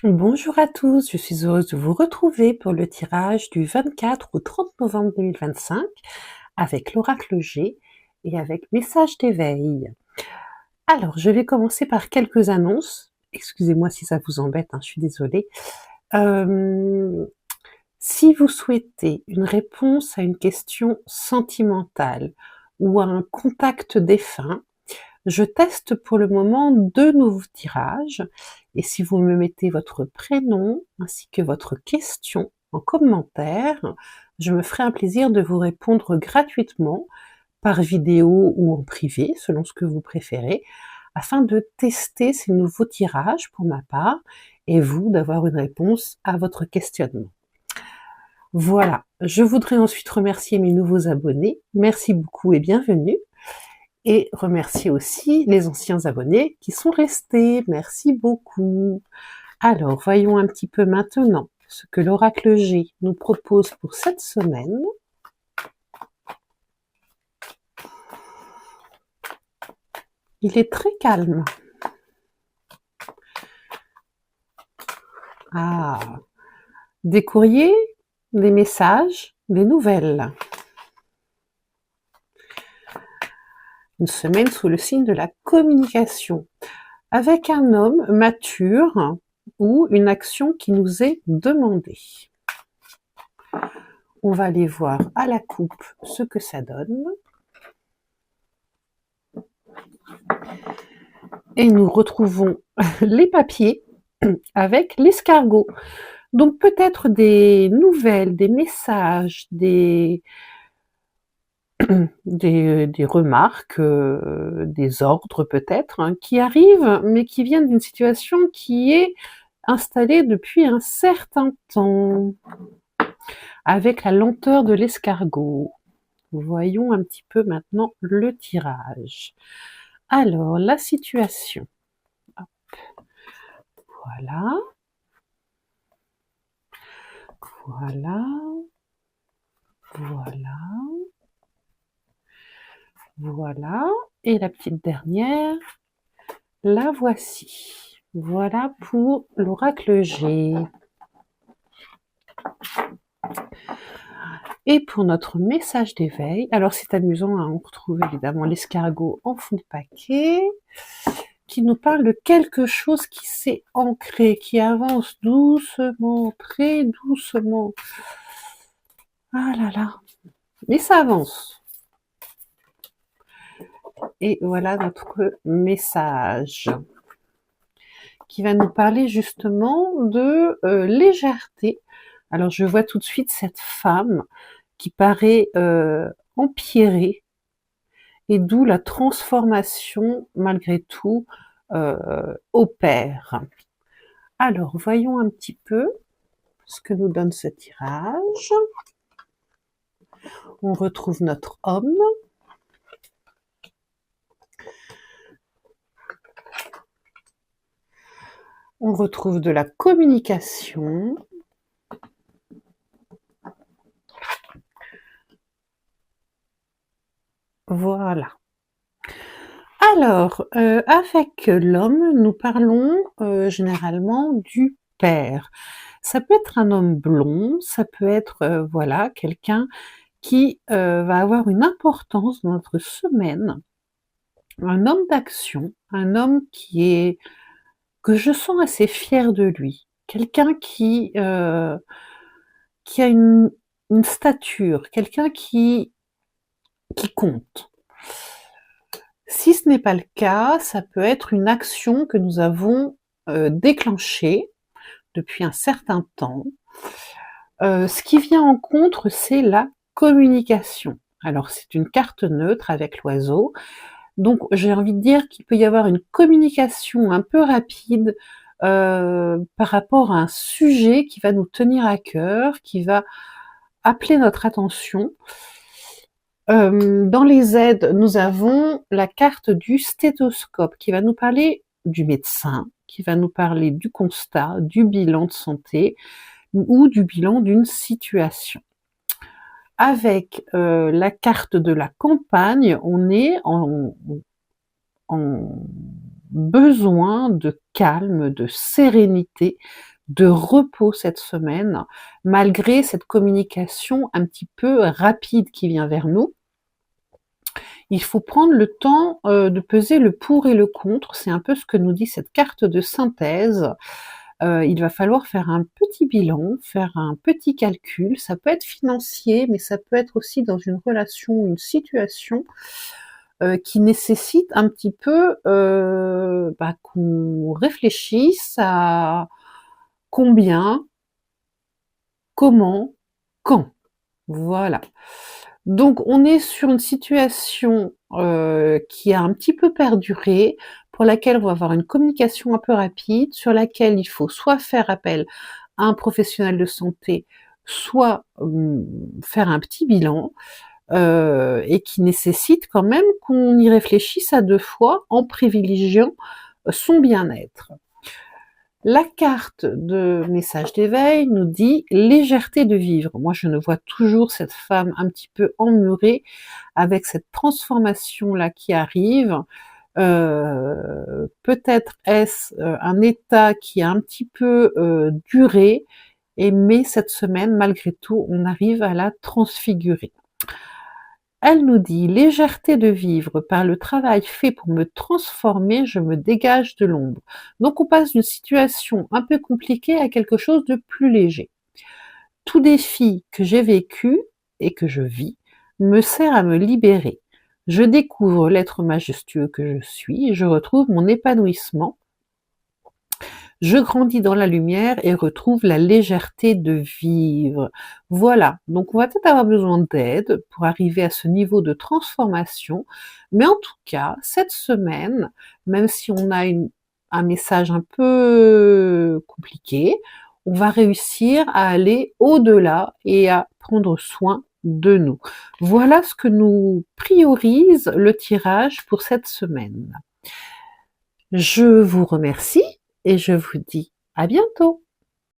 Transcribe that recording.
Bonjour à tous, je suis heureuse de vous retrouver pour le tirage du 24 au 30 novembre 2025 avec l'oracle G et avec message d'éveil. Alors, je vais commencer par quelques annonces. Excusez-moi si ça vous embête, je suis désolée. Si vous souhaitez une réponse à une question sentimentale ou à un contact défunt, je teste pour le moment 2 nouveaux tirages et si vous me mettez votre prénom ainsi que votre question en commentaire, je me ferai un plaisir de vous répondre gratuitement par vidéo ou en privé, selon ce que vous préférez, afin de tester ces nouveaux tirages pour ma part et vous d'avoir une réponse à votre questionnement. Voilà, je voudrais ensuite remercier mes nouveaux abonnés. Merci beaucoup et bienvenue. Et remercier aussi les anciens abonnés qui sont restés. Merci beaucoup. Alors, voyons un petit peu maintenant ce que l'oracle G nous propose pour cette semaine. Il est très calme. Ah, des courriers, des messages, des nouvelles. Une semaine sous le signe de la communication, avec un homme mature ou une action qui nous est demandée. On va aller voir à la coupe ce que ça donne. Et nous retrouvons les papiers avec l'escargot. Donc peut-être des nouvelles, des messages, des remarques, des ordres peut-être, qui arrivent, mais qui viennent d'une situation qui est installée depuis un certain temps, avec la lenteur de l'escargot. Voyons un petit peu maintenant le tirage. Alors, la situation. Hop. Voilà. Voilà. Voilà. Voilà. Et la petite dernière, la voici. Voilà pour l'oracle G. Et pour notre message d'éveil, alors c'est amusant, on retrouve évidemment l'escargot en fond de paquet, qui nous parle de quelque chose qui s'est ancré, qui avance doucement, très doucement. Ah là là, mais ça avance. Et voilà notre message, qui va nous parler justement de légèreté. Alors je vois tout de suite cette femme qui paraît empierrée, et d'où la transformation, malgré tout, opère. Alors, voyons un petit peu ce que nous donne ce tirage. On retrouve notre homme. On retrouve de la communication. Voilà. Alors, avec l'homme, nous parlons généralement du père. Ça peut être un homme blond, ça peut être voilà, quelqu'un qui va avoir une importance dans notre semaine. Un homme d'action, un homme que je sens assez fier de lui. Quelqu'un qui a une stature, quelqu'un qui compte. Si ce n'est pas le cas, ça peut être une action que nous avons déclenchée depuis un certain temps. Ce qui vient en contre, c'est la communication. Alors c'est une carte neutre avec l'oiseau, donc j'ai envie de dire qu'il peut y avoir une communication un peu rapide par rapport à un sujet qui va nous tenir à cœur, qui va appeler notre attention. Dans les aides, nous avons la carte du stéthoscope qui va nous parler du médecin, qui va nous parler du constat, du bilan de santé ou du bilan d'une situation. Avec la carte de la campagne, on est en besoin de calme, de sérénité, de repos cette semaine, malgré cette communication un petit peu rapide qui vient vers nous. Il faut prendre le temps de peser le pour et le contre, c'est un peu ce que nous dit cette carte de synthèse. Il va falloir faire un petit bilan, faire un petit calcul, ça peut être financier, mais ça peut être aussi dans une relation, une situation qui nécessite un petit peu qu'on réfléchisse à combien, comment, quand. Voilà. Donc on est sur une situation qui a un petit peu perduré, pour laquelle on va avoir une communication un peu rapide, sur laquelle il faut soit faire appel à un professionnel de santé, soit faire un petit bilan, et qui nécessite quand même qu'on y réfléchisse à 2 fois en privilégiant son bien-être. La carte de message d'éveil nous dit légèreté de vivre. Moi, je ne vois toujours cette femme un petit peu emmurée avec cette transformation-là qui arrive. Peut-être est-ce un état qui a un petit peu duré, mais cette semaine, malgré tout, on arrive à la transfigurer. Elle nous dit: «Légèreté de vivre, par le travail fait pour me transformer, je me dégage de l'ombre». Donc on passe d'une situation un peu compliquée à quelque chose de plus léger. Tout défi que j'ai vécu et que je vis me sert à me libérer. Je découvre l'être majestueux que je suis, je retrouve mon épanouissement, je grandis dans la lumière et retrouve la légèreté de vivre. Voilà, donc on va peut-être avoir besoin d'aide pour arriver à ce niveau de transformation, mais en tout cas, cette semaine, même si on a un message un peu compliqué, on va réussir à aller au-delà et à prendre soin de nous. Voilà ce que nous priorise le tirage pour cette semaine. Je vous remercie et je vous dis à bientôt.